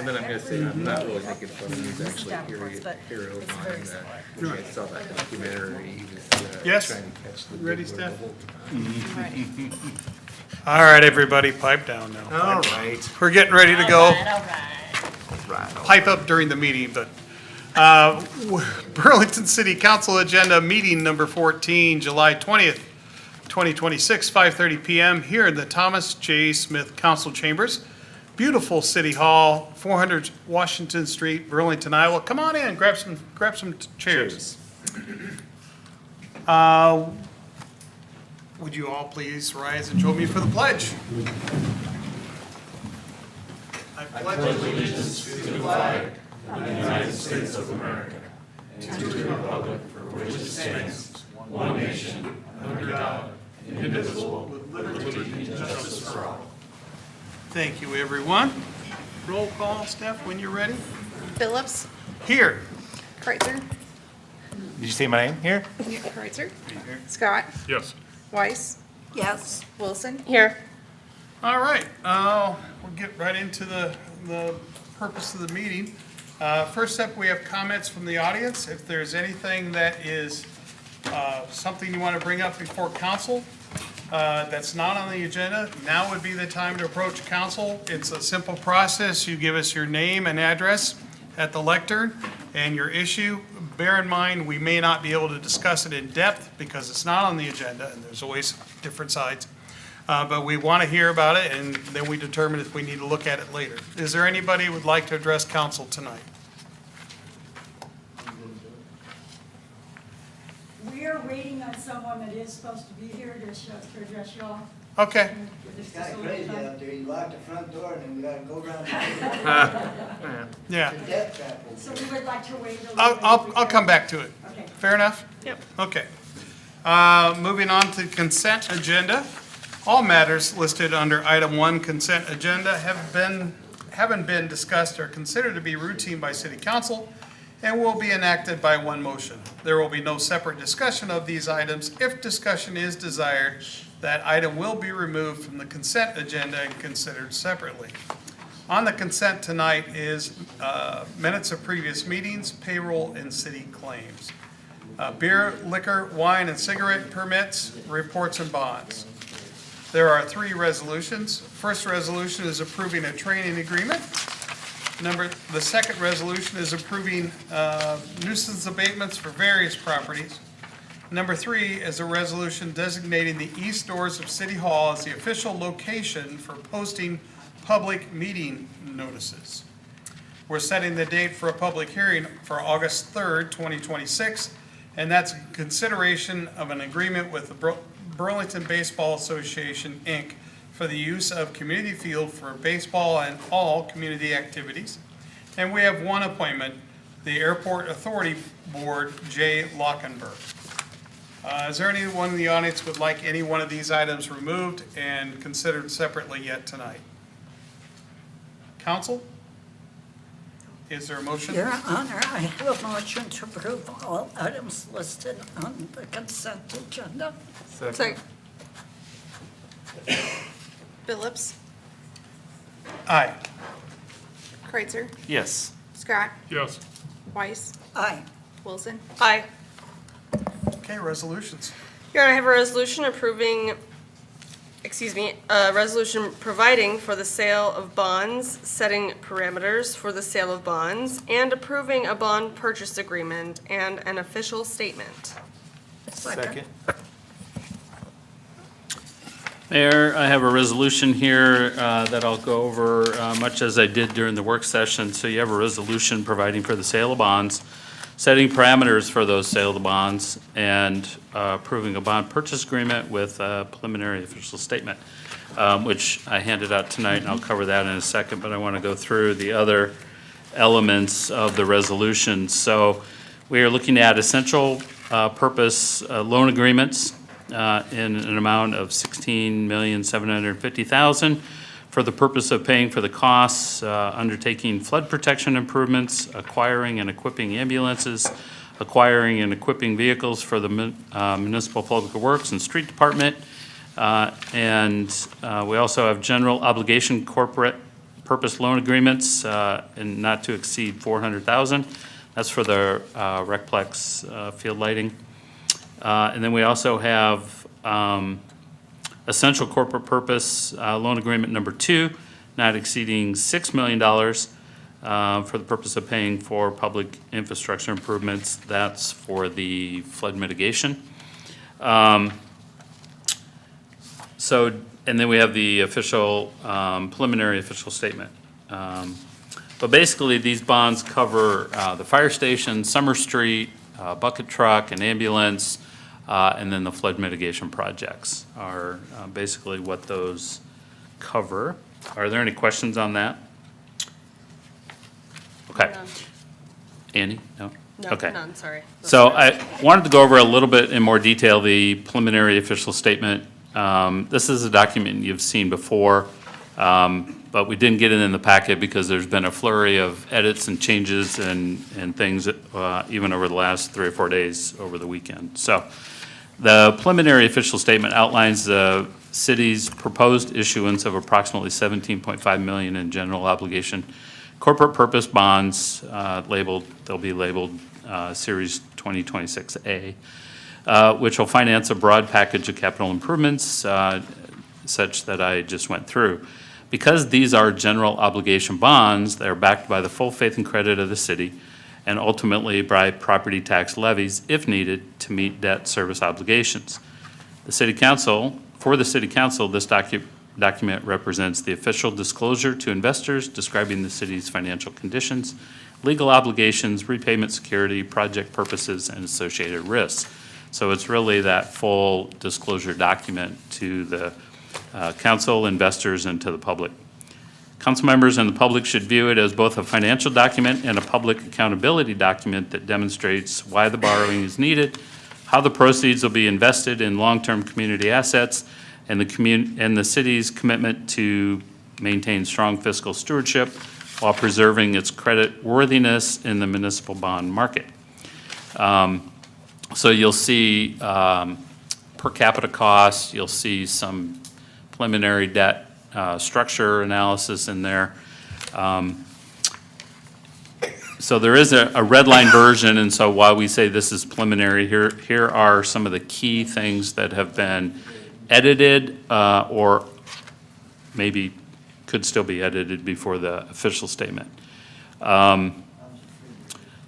And then I'm gonna say, I'm not really making fun of him, he's actually Down course, but hero of it's mine, very that similar. when I saw that documentary, he was Yes. trying to catch the Ready, big one Steph? the whole time. Ready. All right, everybody, pipe down now. All right. We're getting ready to go. All right. Pipe up during the meeting, but Burlington City Council Agenda, meeting number 14, July 20th, 2026, 5:30 PM, here in the Thomas J. Smith Council Chambers. Beautiful City Hall, 400 Washington Street, Burlington, Iowa. Come on in, grab some chairs. Would you all please rise and join me for the pledge? I pledge Thank you, everyone. Roll call, Steph, when you're ready. Phillips, Here. Kreitzer, Did you say my name here? Kreitzer, Scott, Yes. Weiss, Yes. Wilson. Here. All right, we'll get right into the purpose of the meeting. First up, we have comments from the audience. If there's anything that is something you want to bring up before council that's not on the agenda, now would be the time to approach council. It's a simple process. You give us your name and address at the lectern and your issue. Bear in mind, we may not be able to discuss it in depth because it's not on the agenda, and there's always different sides. But we want to hear about it, and then we determine if we need to look at it later. Is there anybody who would like to address council tonight? We are waiting on someone that is supposed to be here to address y'all. Okay, It's kind of crazy out there. You lock the front door and then we gotta go around yeah. the death trap. So we would like to wait a little bit. I'll come back to it. Okay. Fair enough? Yep. Okay. Moving on to consent agenda. All matters listed under item 1 consent agenda haven't been discussed or considered to be routine by city council and will be enacted by one motion. There will be no separate discussion of these items. If discussion is desired, that item will be removed from the consent agenda and considered separately. On the consent tonight is minutes of previous meetings, payroll, and city claims. Beer, liquor, wine, and cigarette permits, reports, and bonds. There are 3 resolutions. First resolution is approving a training agreement. The second resolution is approving nuisance abatements for various properties. Number 3 is a resolution designating the east doors of City Hall as the official location for posting public meeting notices. We're setting the date for a public hearing for August 3rd, 2026, and that's consideration of an agreement with the Burlington Baseball Association, Inc., for the use of community field for baseball and all community activities. And we have one appointment, the Airport Authority Board, Jay Lockenberg. Is there anyone in the audience would like any one of these items removed and considered separately yet tonight? Council? Is there a motion? Your Honor, I have a motion to approve all items listed on the consent agenda. Second. Phillips, Aye. Kreitzer, Yes. Scott, Yes. Weiss, Aye. Wilson. Aye. Okay, resolutions. Your Honor, I have a resolution a resolution providing for the sale of bonds, setting parameters for the sale of bonds, and approving a bond purchase agreement and an official statement. Second. Mayor, I have a resolution here that I'll go over much as I did during the work session. So you have a resolution providing for the sale of bonds, setting parameters for those sale of bonds, and approving a bond purchase agreement with a preliminary official statement, which I handed out tonight, and I'll cover that in a second, but I want to go through the other elements of the resolution. So we are looking at essential purpose loan agreements in an amount of $16,750,000 for the purpose of paying for the costs, undertaking flood protection improvements, acquiring and equipping ambulances, acquiring and equipping vehicles for the Municipal Public Works and Street Department. And we also have general obligation corporate purpose loan agreements and not to exceed $400,000. That's for the Recplex field lighting. And then we also have essential corporate purpose loan agreement number 2, not exceeding $6 million for the purpose of paying for public infrastructure improvements. That's for the flood mitigation. And then we have the official, preliminary official statement. But basically, these bonds cover the fire station, Summer Street, bucket truck, and ambulance, and then the flood mitigation projects are basically what those cover. Are there any questions on that? Okay. None. Annie? No? No, Okay. none, sorry. So I wanted to go over a little bit in more detail the preliminary official statement. This is a document you've seen before, but we didn't get it in the packet because there's been a flurry of edits and changes and things even over the last 3 or 4 days over the weekend. So the preliminary official statement outlines the city's proposed issuance of approximately $17.5 million in general obligation corporate purpose bonds they'll be labeled Series 2026A, which will finance a broad package of capital improvements such that I just went through. Because these are general obligation bonds, they're backed by the full faith and credit of the city and ultimately by property tax levies if needed to meet debt service obligations. For the City Council, this document represents the official disclosure to investors describing the city's financial conditions, legal obligations, repayment security, project purposes, and associated risks. So it's really that full disclosure document to the council, investors, and to the public. Council members and the public should view it as both a financial document and a public accountability document that demonstrates why the borrowing is needed, how the proceeds will be invested in long-term community assets, and the city's commitment to maintain strong fiscal stewardship while preserving its credit worthiness in the municipal bond market. So you'll see per capita costs, you'll see some preliminary debt structure analysis in there. So there is a red line version, and so while we say this is preliminary, here are some of the key things that have been edited or maybe could still be edited before the official statement.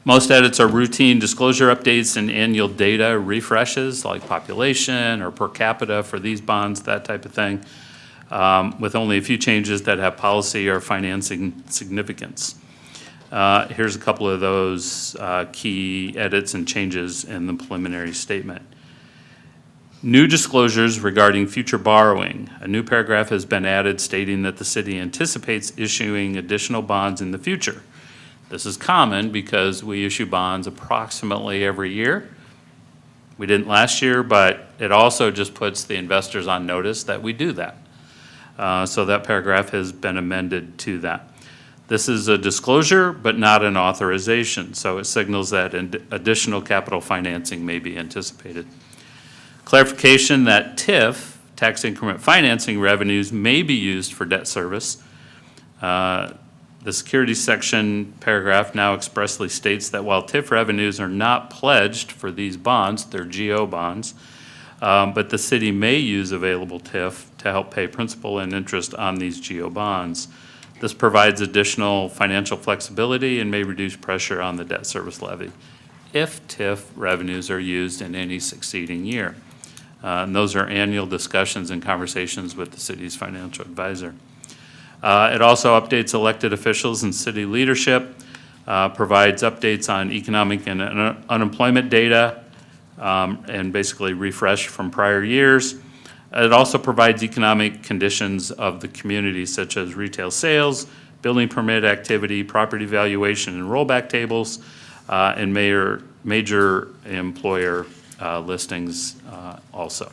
Most edits are routine disclosure updates and annual data refreshes like population or per capita for these bonds, that type of thing, with only a few changes that have policy or financing significance. Here's a couple of those key edits and changes in the preliminary statement. New disclosures regarding future borrowing. A new paragraph has been added stating that the city anticipates issuing additional bonds in the future. This is common because we issue bonds approximately every year. We didn't last year, but it also just puts the investors on notice that we do that. So that paragraph has been amended to that. This is a disclosure, but not an authorization, so it signals that additional capital financing may be anticipated. Clarification that TIF, tax increment financing revenues, may be used for debt service. The securities section paragraph now expressly states that while TIF revenues are not pledged for these bonds, they're GO bonds, but the city may use available TIF to help pay principal and interest on these GO bonds. This provides additional financial flexibility and may reduce pressure on the debt service levy if TIF revenues are used in any succeeding year. And those are annual discussions and conversations with the city's financial advisor. It also updates elected officials and city leadership, provides updates on economic and unemployment data, and basically refresh from prior years. It also provides economic conditions of the community such as retail sales, building permit activity, property valuation and rollback tables, and major employer listings also.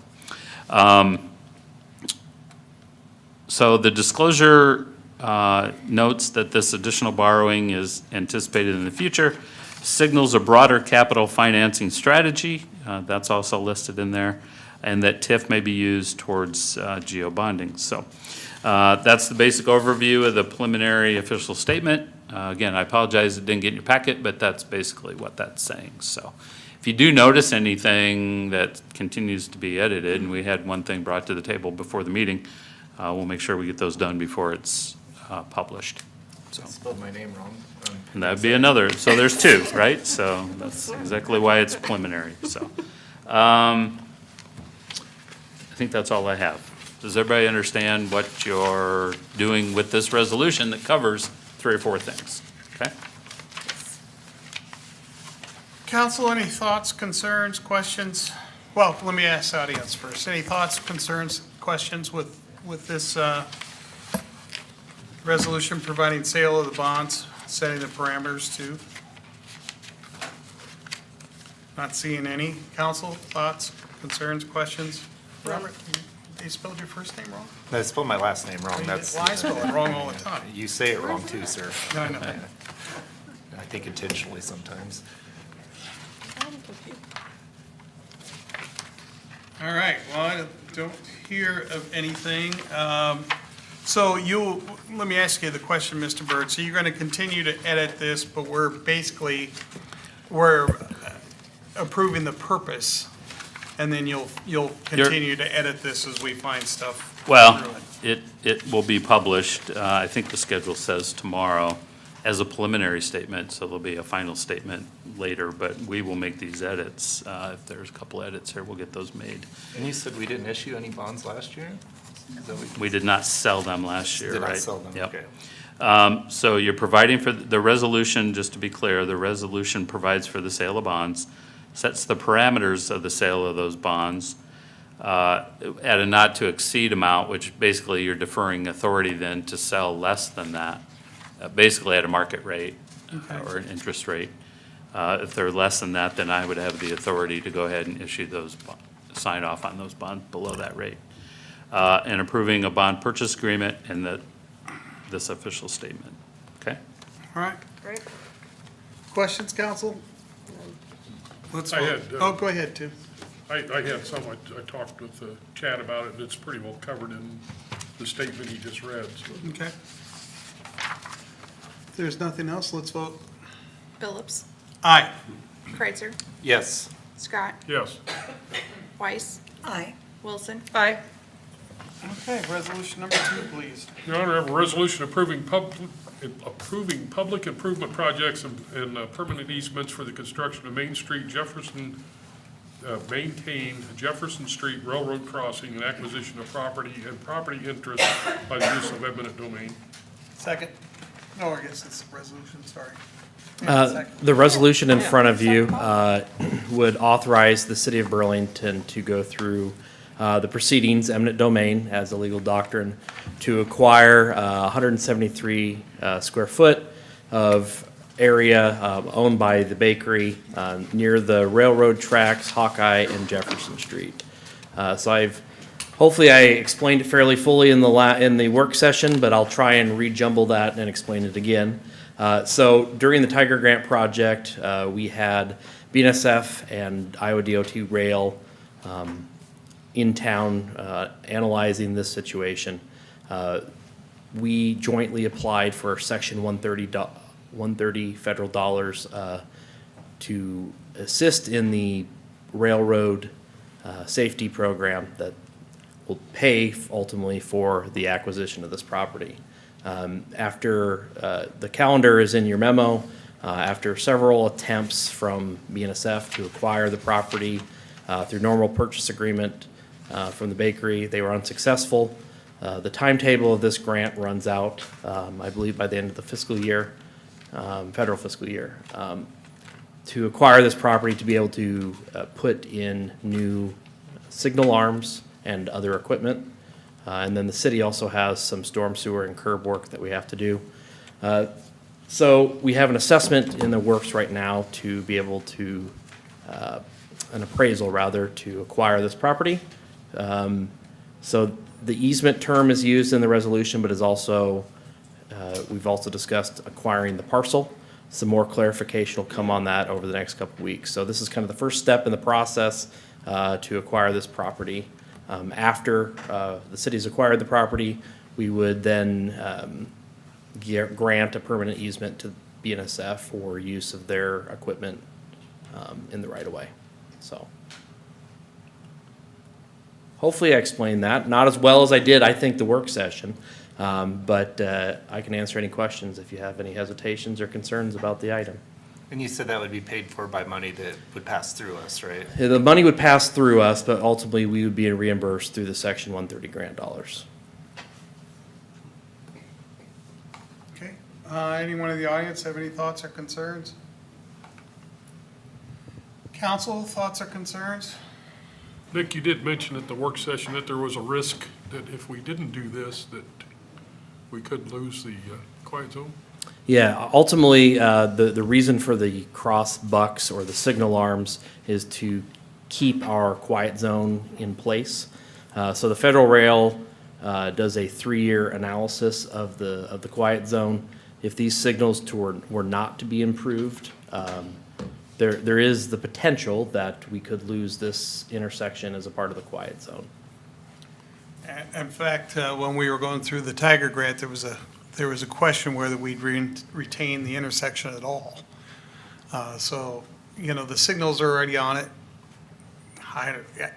So the disclosure notes that this additional borrowing is anticipated in the future, signals a broader capital financing strategy, that's also listed in there, and that TIF may be used towards GO bonding. So That's the basic overview of the preliminary official statement. Again, I apologize it didn't get in your packet, but that's basically what that's saying. So if you do notice anything that continues to be edited, and we had one thing brought to the table before the meeting, we'll make sure we get those done before it's published. So, I spelled my name wrong. and that'd be another, so there's two, right? So that's exactly why it's preliminary, so. I think that's all I have. Does everybody understand what you're doing with this resolution that covers 3 or 4 things? Okay? Council, any thoughts, concerns, questions? Well, let me ask the audience first. Any thoughts, concerns, questions with this resolution providing sale of the bonds, setting the parameters to? Not seeing any. Council, thoughts, concerns, questions? Robert, you spelled your first name wrong? I spelled my last name wrong. That's, Well, I spell it wrong all the time. you say it wrong too, sir. No, I know. I think intentionally sometimes. All right, well, I don't hear of anything. So let me ask you the question, Mr. Byrd. So you're going to continue to edit this, but we're approving the purpose, and then you'll continue to edit this as we find stuff through Well, it. it will be published, I think the schedule says tomorrow, as a preliminary statement, so there'll be a final statement later, but we will make these edits. If there's a couple edits here, we'll get those made. And you said we didn't issue any bonds last year? Is that what- We did not sell them last year, Did right? not sell them, Yep. okay. So you're providing for, the resolution, just to be clear, the resolution provides for the sale of bonds, sets the parameters of the sale of those bonds at a not to exceed amount, which basically you're deferring authority then to sell less than that, basically at a market rate or an interest rate. If they're less than that, then I would have the authority to go ahead and issue those, sign off on those bonds below that rate. And approving a bond purchase agreement and this official statement. Okay? All right, Great. questions, council? Let's I vote. had, Oh, go ahead, Tim. I had some, I talked with Chad about it, and it's pretty well covered in the statement he just read, so. Okay. If there's nothing else, let's vote. Phillips, Aye. Kreitzer, Yes. Scott, Yes, Weiss, Aye. Wilson. Aye. Okay, resolution number 2, please. Your Honor, I have a resolution approving public improvement projects and permanent easements for the construction of Main Street, maintain Jefferson Street Railroad Crossing and acquisition of property and property interest by the use of eminent domain. Second. No, I guess it's a resolution, sorry. The resolution in front of you would authorize the city of Burlington to go through the proceedings, eminent domain as a legal doctrine, to acquire 173 square foot of area owned by the bakery near the railroad tracks, Hawkeye and Jefferson Street. So hopefully I explained it fairly fully in the work session, but I'll try and rejumble that and explain it again. So during the Tiger Grant project, we had BNSF and Iowa DOT Rail in town analyzing this situation. We jointly applied for Section 130 federal dollars to assist in the railroad safety program that will pay ultimately for the acquisition of this property. After the calendar is in your memo, after several attempts from BNSF to acquire the property through normal purchase agreement from the bakery, they were unsuccessful. The timetable of this grant runs out, I believe, by the end of the fiscal year, federal fiscal year, to acquire this property to be able to put in new signal arms and other equipment. And then the city also has some storm sewer and curb work that we have to do. So we have an assessment in the works right now to be able to, an appraisal rather, to acquire this property. So the easement term is used in the resolution, but is also, we've also discussed acquiring the parcel. Some more clarification will come on that over the next couple of weeks. So this is kind of the first step in the process to acquire this property. After the city's acquired the property, we would then grant a permanent easement to BNSF for use of their equipment in the right-of-way. So hopefully I explained that. Not as well as I did, I think, the work session. But I can answer any questions if you have any hesitations or concerns about the item. And you said that would be paid for by money that would pass through us, right? The money would pass through us, but ultimately we would be reimbursed through the Section 130 grant dollars. Okay. Anyone in the audience have any thoughts or concerns? Council, thoughts or concerns? Nick, you did mention at the work session that there was a risk that if we didn't do this, that we could lose the quiet zone. Yeah, ultimately, the reason for the cross bucks or the signal arms is to keep our quiet zone in place. So the Federal Rail does a 3-year analysis of the quiet zone. If these signals were not to be improved, there is the potential that we could lose this intersection as a part of the quiet zone. In fact, when we were going through the Tiger grant, there was a question whether we'd retain the intersection at all. So, the signals are already on it.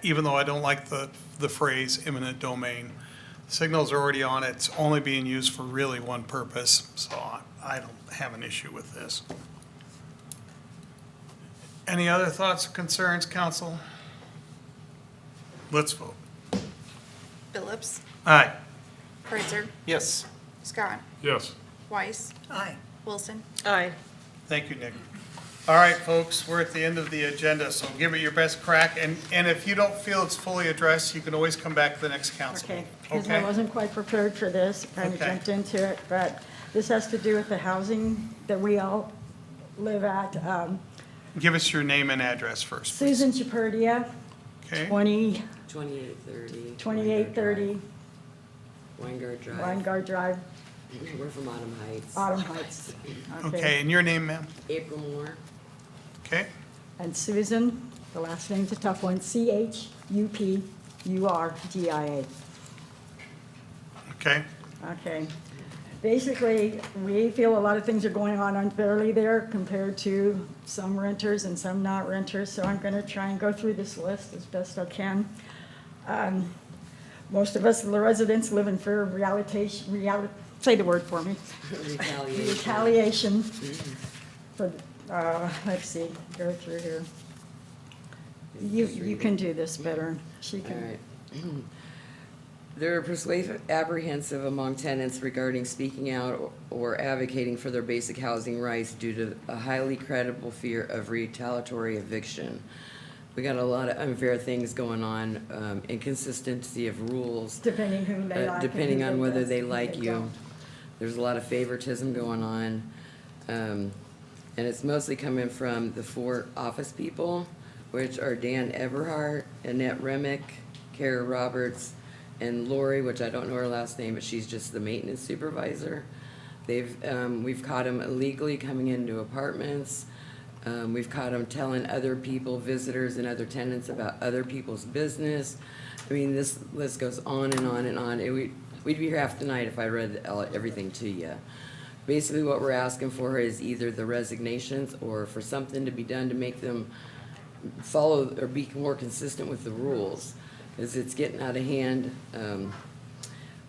Even though I don't like the phrase eminent domain, signals are already on it. It's only being used for really one purpose, so I don't have an issue with this. Any other thoughts or concerns, council? Let's vote. Phillips, Aye. Kreitzer, Yes. Scott, Yes. Weiss, Aye. Wilson. Aye. Thank you, Nick. All right, folks, we're at the end of the agenda, so give it your best crack. And if you don't feel it's fully addressed, you can always come back to the next council Okay, meeting. because I wasn't quite prepared for this, kind of Okay. jumped into it, but this has to do with the housing that we all live at. Give us your name and address first, please. Susan Chaperdia, Okay? 2830. 2830 Weingart Drive. Weingart Drive, We're from Autumn Heights. Autumn Heights. Okay, and your name, ma'am? April Moore. Okay? And Susan, the last name's a tough one, Chupurgia. Okay? Okay. Basically, we feel a lot of things are going on unfairly there compared to some renters and some not renters, so I'm gonna try and go through this list as best I can. Most of us, the residents, live in fear of say the word for me. Retaliation. Retaliation for, let's see, go through here. You can do this better. She All can. right. They're persuasive, apprehensive among tenants regarding speaking out or advocating for their basic housing rights due to a highly credible fear of retaliatory eviction. We got a lot of unfair things going on, inconsistency of rules. Depending who they like. and Depending who on whether they don't, like who you. don't. There's a lot of favoritism going on. And it's mostly coming from the 4 office people, which are Dan Everhart, Annette Remick, Kara Roberts, and Lori, which I don't know her last name, but she's just the maintenance supervisor. We've caught them illegally coming into apartments. We've caught them telling other people, visitors and other tenants about other people's business. I mean, this list goes on and on and on. We'd be here half the night if I read everything to you. Basically, what we're asking for is either the resignations or for something to be done to make them follow or be more consistent with the rules, because it's getting out of hand.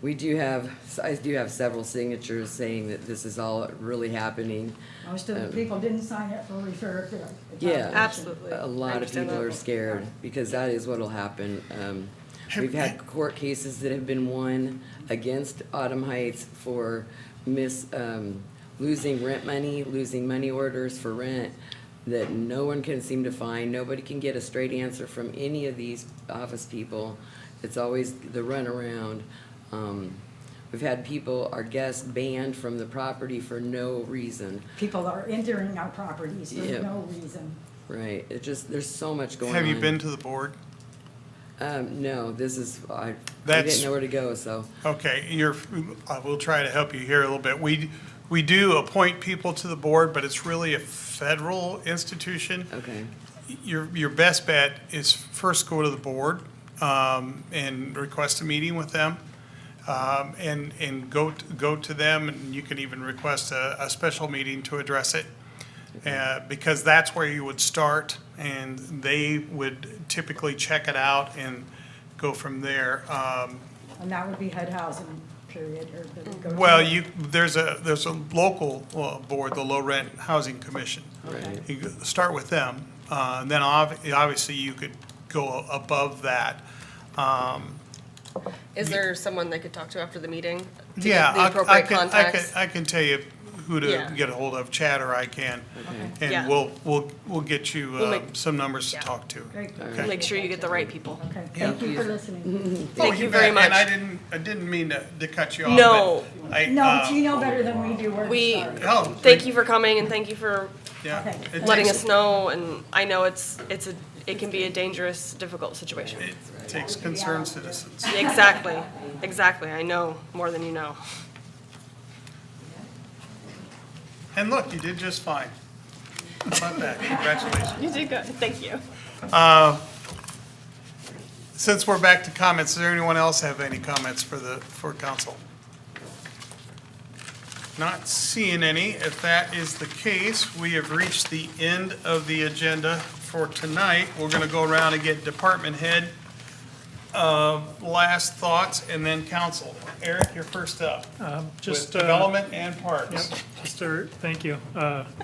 I do have several signatures saying that this is all really happening. Most of the people didn't sign up for refer. Yeah. Absolutely. A I lot of understand people that. are scared because that is what'll happen. We've had court cases that have been won against Autumn Heights for losing rent money, losing money orders for rent that no one can seem to find. Nobody can get a straight answer from any of these office people. It's always the runaround. We've had our guests banned from the property for no reason. People are entering our properties for Yeah. no reason. Right, there's so much going on. Have you been to the board? No, I That's- didn't know where to go, so. Okay, I will try to help you here a little bit. We do appoint people to the board, but it's really a federal institution. Okay. Your best bet is first go to the board and request a meeting with them. and go to them, and you can even request a special meeting to address it. Because that's where you would start, and they would typically check it out and go from there. And that would be HUD housing, period, or that would go to- Well, there's a local board, the Low Rent Housing Commission. Right. You could start with them, and then obviously you could go above that. Is there someone they could talk to after the meeting? To Yeah, get the appropriate contacts? I can tell you who to Yeah. get a hold of, Chad or I can. Yeah. And we'll get you We'll make- some numbers to yeah. talk to. Great. Okay. Make sure you get the right people. Okay, thank you for listening. Thank Oh, you bet. very much. And I didn't mean to cut you off. No. but I, No, but you know better than we do where to We, start. oh, thank you for coming and thank you for Yeah. Okay. It letting takes- us know, and I know it can be a dangerous, difficult situation. It takes concerned citizens. Exactly, I know more than you know. And look, you did just fine. How about that? Congratulations. You did good, thank you. Since we're back to comments, does anyone else have any comments for council? Not seeing any. If that is the case, we have reached the end of the agenda for tonight. We're going to go around and get department head last thoughts, and then council. Eric, you're first up. Just With development and parks. Thank you.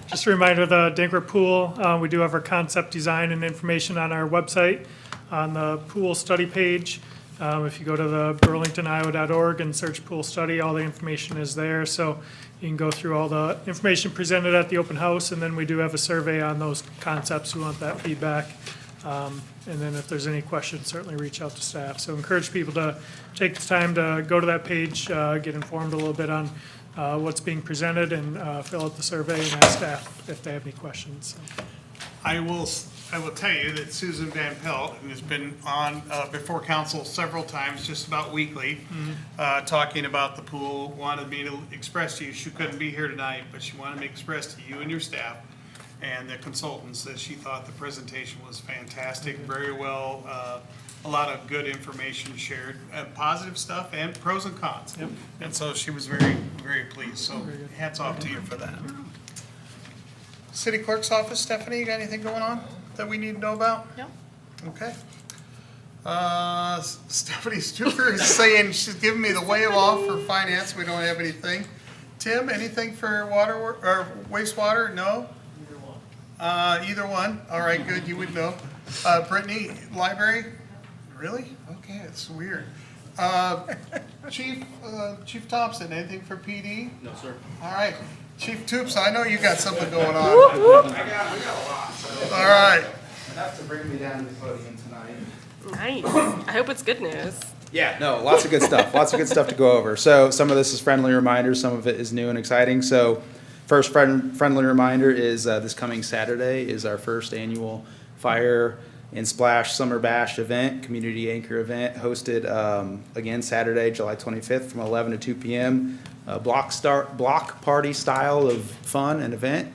Just a reminder, the Dinkler Pool, we do have our concept design and information on our website on the pool study page. If you go to the burlingtoniowa.org and search pool study, all the information is there. So you can go through all the information presented at the open house, and then we do have a survey on those concepts. We want that feedback. And then if there's any questions, certainly reach out to staff. So encourage people to take the time to go to that page, get informed a little bit on what's being presented, and fill out the survey and ask staff if they have any questions. I will tell you that Susan Van Pelt, who has been on before council several times, just about weekly, talking about the pool, wanted me to express to you, she couldn't be here tonight, but she wanted me to express to you and your staff and the consultants that she thought the presentation was fantastic, very well, a lot of good information shared, positive stuff and pros and cons. Yep. And so she was very, very pleased, so hats off to you for that. City Clerk's office, Stephanie, you got anything going on that we need to know about? No. Okay. Stephanie Stuber is saying, she's giving me the wave off for finance, we don't have anything. Tim, anything for or wastewater? No? Either one, all right, good, you would know. Brittany, library? Really? Okay, it's weird. Chief Thompson, anything for PD? No, sir. All right. Chief Toops, I know you got something going on. We got a lot, so All right. enough to bring me down to the podium tonight. Nice. I hope it's good news. Yeah, no, lots of good stuff. Lots of good stuff to go over. So some of this is friendly reminders, some of it is new and exciting. So first friendly reminder is this coming Saturday is our first annual Fire and Splash Summer Bash event, community anchor event, hosted again Saturday, July 25th from 11 to 2 p.m. Block party style of fun and event.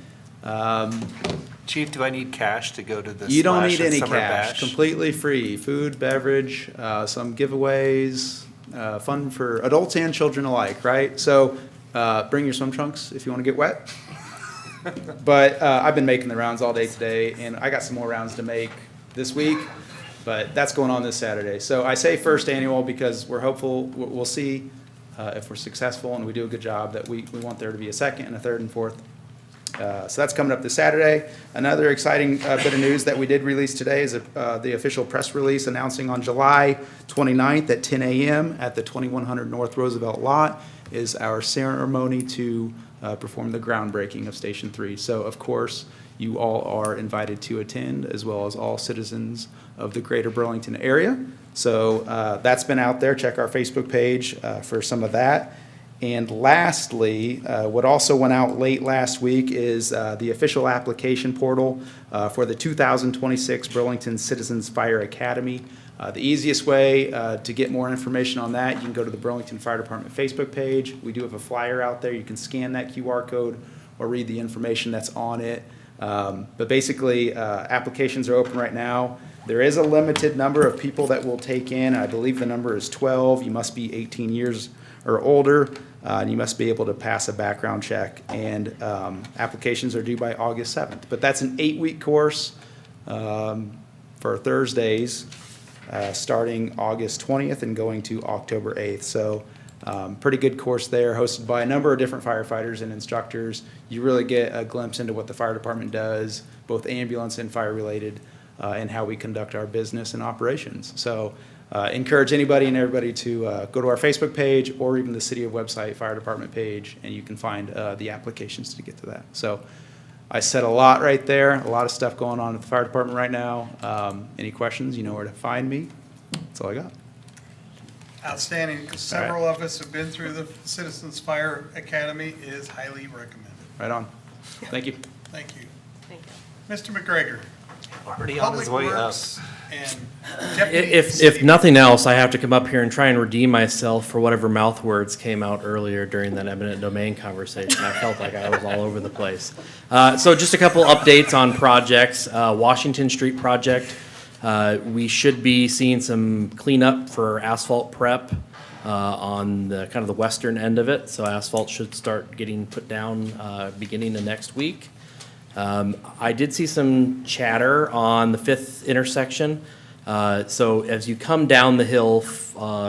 Chief, do I need cash to go to this? You don't Splash need and any Summer cash, Bash? completely free. Food, beverage, some giveaways, fun for adults and children alike, right? So bring your swim trunks if you want to get wet. But I've been making the rounds all day today, and I got some more rounds to make this week, but that's going on this Saturday. So I say first annual because we're hopeful, we'll see if we're successful and we do a good job, that we want there to be a second and a third and fourth. So that's coming up this Saturday. Another exciting bit of news that we did release today is the official press release announcing on July 29th at 10 a.m. at the 2100 North Roosevelt lot is our ceremony to perform the groundbreaking of Station 3. So, of course, you all are invited to attend, as well as all citizens of the greater Burlington area. So that's been out there. Check our Facebook page for some of that. And lastly, what also went out late last week is the official application portal for the 2026 Burlington Citizens Fire Academy. The easiest way to get more information on that, you can go to the Burlington Fire Department Facebook page. We do have a flyer out there. You can scan that QR code or read the information that's on it. But basically, applications are open right now. There is a limited number of people that will take in. I believe the number is 12. You must be 18 years or older, and you must be able to pass a background check. And applications are due by August 7th. But that's an 8-week course for Thursdays, starting August 20th and going to October 8th. So pretty good course there, hosted by a number of different firefighters and instructors. You really get a glimpse into what the fire department does, both ambulance and fire related, and how we conduct our business and operations. So encourage anybody and everybody to go to our Facebook page or even the City of Website Fire Department page, and you can find the applications to get to that. So I said a lot right there, a lot of stuff going on at the fire department right now. Any questions, you know where to find me. That's all I got. Outstanding. Several of us have been through the Citizens Fire Academy. It is highly recommended. Right on. Thank you. Thank you. Thank you. Mr. McGregor. Already on his Public way up. Works and Deputy If City- nothing else, I have to come up here and try and redeem myself for whatever mouth words came out earlier during that eminent domain conversation. I felt like I was all over the place. So just a couple updates on projects. Washington Street project, we should be seeing some cleanup for asphalt prep on the kind of the western end of it. So asphalt should start getting put down beginning of next week. I did see some chatter on the 5th intersection. So as you come down the hill,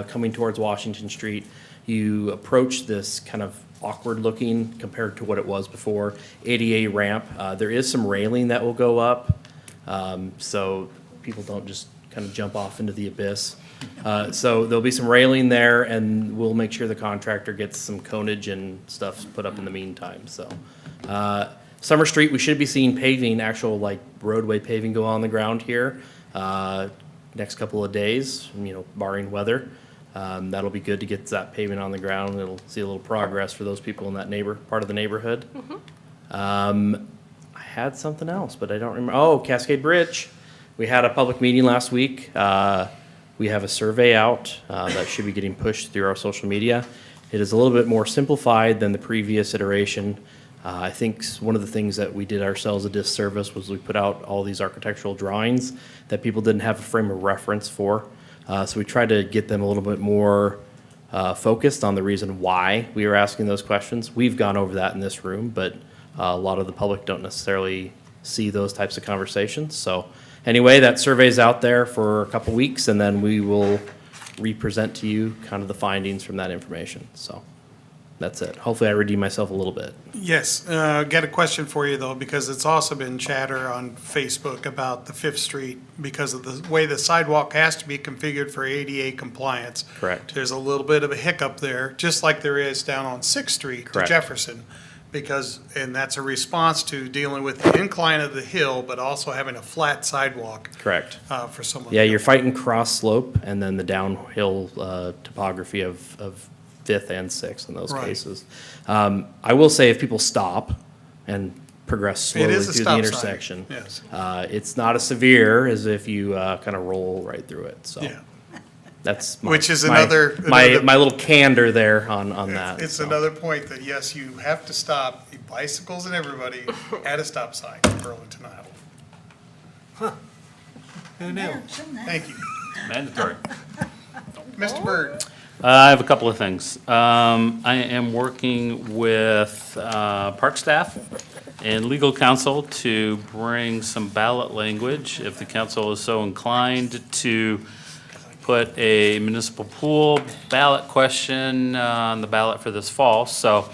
coming towards Washington Street, you approach this kind of awkward looking compared to what it was before, ADA ramp. There is some railing that will go up, so people don't just kind of jump off into the abyss. So there'll be some railing there, and we'll make sure the contractor gets some conage and stuff put up in the meantime, so. Summer Street, we should be seeing paving, actual like roadway paving go on the ground here next couple of days, you know, barring weather. That'll be good to get that paving on the ground. It'll see a little progress for those people in that part of the neighborhood. I had something else, but I don't remember. Oh, Cascade Bridge. We had a public meeting last week. We have a survey out that should be getting pushed through our social media. It is a little bit more simplified than the previous iteration. I think one of the things that we did ourselves a disservice was we put out all these architectural drawings that people didn't have a frame of reference for. So we tried to get them a little bit more focused on the reason why we were asking those questions. We've gone over that in this room, but a lot of the public don't necessarily see those types of conversations. So anyway, that survey's out there for a couple weeks, and then we will re-present to you kind of the findings from that information. So that's it. Hopefully I redeem myself a little bit. Yes, got a question for you though, because it's also been chatter on Facebook about the 5th Street because of the way the sidewalk has to be configured for ADA compliance. Correct. There's a little bit of a hiccup there, just like there is down on 6th Street to Correct. Jefferson. And that's a response to dealing with the incline of the hill, but also having a flat sidewalk. Correct. For someone. Yeah, you're fighting cross slope and then the downhill topography of 5th and 6th in those Right. cases. I will say if people stop and progress slowly is a through the stop sign, intersection, yes. it's not as severe as if you kind of roll right through it. So Yeah. that's Which is my another- my little candor there on that. It's so. another point that, yes, you have to stop bicycles and everybody at a stop sign in Burlington, Iowa. Who knew? Thank you. Mandatory. Mr. Byrd. I have a couple of things. I am working with park staff and legal counsel to bring some ballot language, if the council is so inclined, to put a municipal pool ballot question on the ballot for this fall. So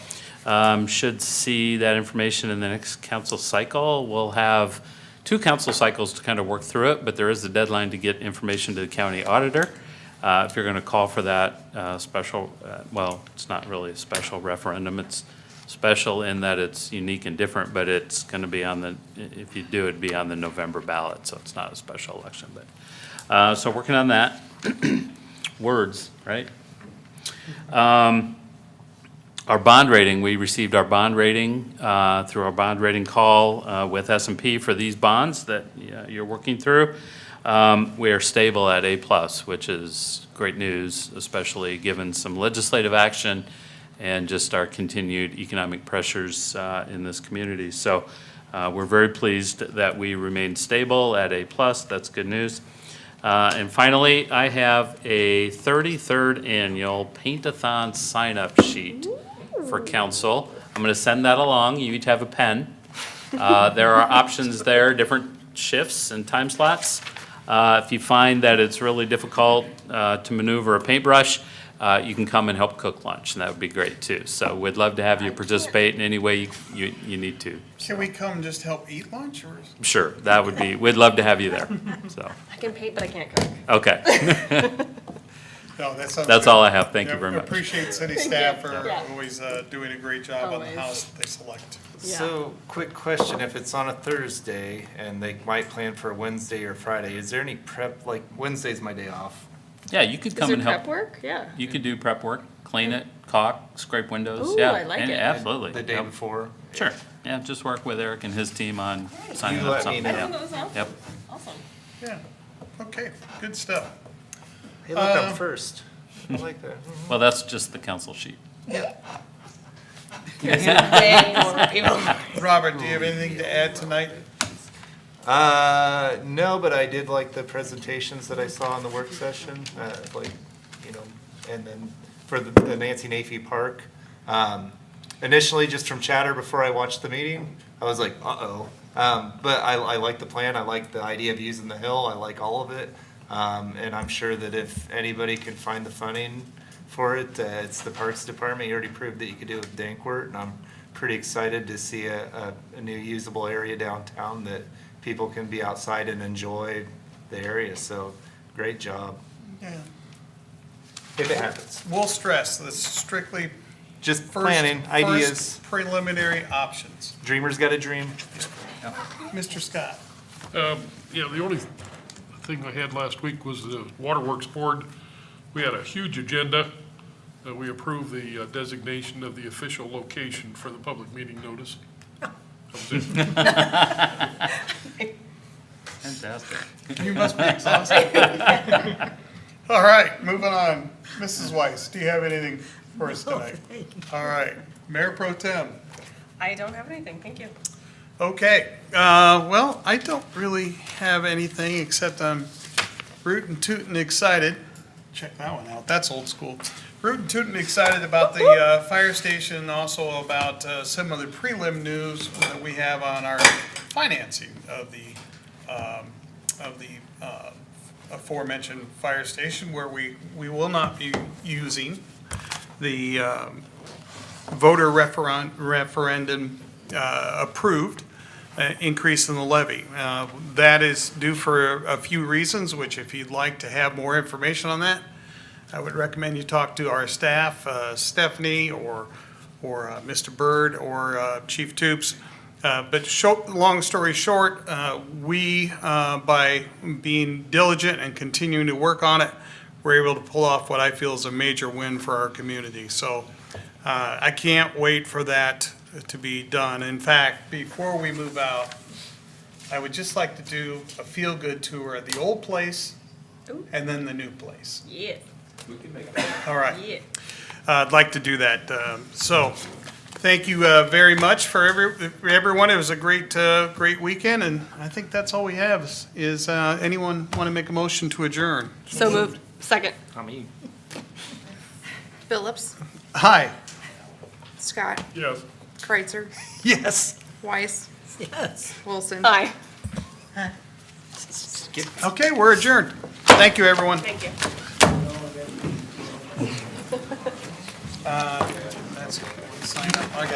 should see that information in the next council cycle. We'll have 2 council cycles to kind of work through it, but there is a deadline to get information to the county auditor. If you're going to call for that special, well, it's not really a special referendum. It's special in that it's unique and different, but it's going to be on the, if you do, it'd be on the November ballot, so it's not a special election. But so working on that. Words, right? Our bond rating, we received our bond rating through our bond rating call with S&P for these bonds that you're working through. We are stable at A+, which is great news, especially given some legislative action and just our continued economic pressures in this community. So We're very pleased that we remain stable at A+. That's good news. And finally, I have a 33rd annual Paint-a-thon sign-up sheet for council. I'm going to send that along. You each have a pen. There are options there, different shifts and time slots. If you find that it's really difficult to maneuver a paintbrush, you can come and help cook lunch, and that would be great too. So we'd love to have you participate in any way you need to. Can we come just help eat lunch, or? Sure, that would be, we'd love to have you there, so, I can paint, but I can't cook. okay. No, that sounds That's good. all I have. Thank you Yeah, very much. Appreciate city staff for Yeah. always doing a great job on the Always. house that they select. So, quick question, if it's on a Thursday and they might plan for a Wednesday or Friday, is there any prep, like Wednesday's my day off? Yeah, you could Is come there and help. prep work? Yeah. You could do prep work, clean it, caulk, scrape windows, Ooh, yeah. I like and- it. Absolutely. The day Yep. before? Sure, yeah, just work with Eric and his team on signing You up let me something, know. yeah. That was awesome. Yep. Awesome. Yeah, okay, good stuff. Hey, look, I'm first. I like that. Well, that's just the council sheet. Way more people. Robert, do you have anything to add tonight? No, but I did like the presentations that I saw in the work session, like, you know, and then for the Nancy Nafee Park. Initially, just from chatter before I watched the meeting, I was like, uh-oh. But I like the plan, I like the idea of using the hill, I like all of it. And I'm sure that if anybody can find the funding for it, it's the Parks Department. You already proved that you could do it with Dankwart, and I'm pretty excited to see a new usable area downtown that people can be outside and enjoy the area. So, great job. Yeah. If it happens. We'll stress, this is strictly Just first. planning, ideas. First preliminary options. Dreamers got a dream. Mr. Scott? Yeah, the only thing I had last week was the Waterworks Board. We had a huge agenda. We approved the designation of the official location for the public meeting notice. That was it. Fantastic. You must be exhausted. All right, moving on. Mrs. Weiss, do you have anything for us tonight? All right, Mayor Pro Tem. I don't have anything, thank you. Okay, well, I don't really have anything except I'm rootin' tootin' excited. Check that one out, that's old school. Rootin' tootin' excited about the fire station, and also about some of the prelim news that we have on our financing of the aforementioned fire station, where we will not be using the voter referendum approved increase in the levy. That is due for a few reasons, which if you'd like to have more information on that, I would recommend you talk to our staff, Stephanie or Mr. Byrd or Chief Toops. But long story short, we, by being diligent and continuing to work on it, we're able to pull off what I feel is a major win for our community. So I can't wait for that to be done. In fact, before we move out, I would just like to do a feel-good tour of the old place and then the new place. Yeah. All right. Yeah. I'd like to do that. So, thank you very much for everyone. It was a great weekend, and I think that's all we have. Is anyone want to make a motion to adjourn? So moved. Second. I mean, Phillips, Hi. Scott, Yes. Kreitzer, Yes. Weiss, Yes. Wilson. Aye. Okay, we're adjourned. Thank you, everyone. Thank you. That's sign up. I got